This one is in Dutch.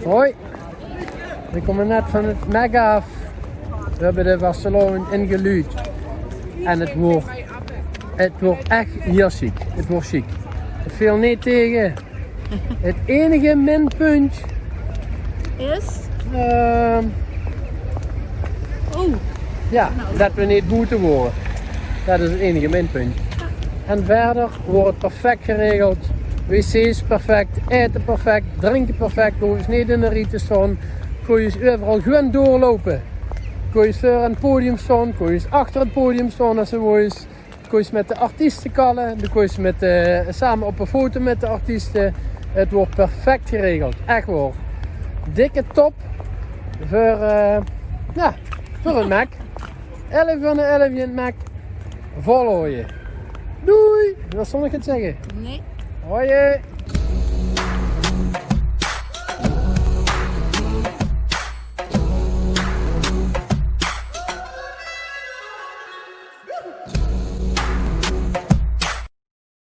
Hoi. We komen net van het Mac af. We hebben de wassalon ingeluid. En het wordt echt heel chic. Het wordt chic. Het viel niet tegen. Het enige minpunt Is? Ja, dat we niet boete worden. Dat is het enige minpunt. En verder wordt het perfect geregeld. Wc's perfect, eten perfect, drinken perfect. Hoef je niet in de riet te staan. Kun je overal gewoon doorlopen. Kun je voor aan het podium staan, kun je achter het podium staan als je wil. Kun je met de artiesten kallen, dan kun je samen op een foto met de artiesten. Het wordt perfect geregeld, echt waar. Dikke top voor een Mac. 11 van de 11 in het Mac. Volhouden. Doei! Wat zal ik het zeggen? Nee. Hoi!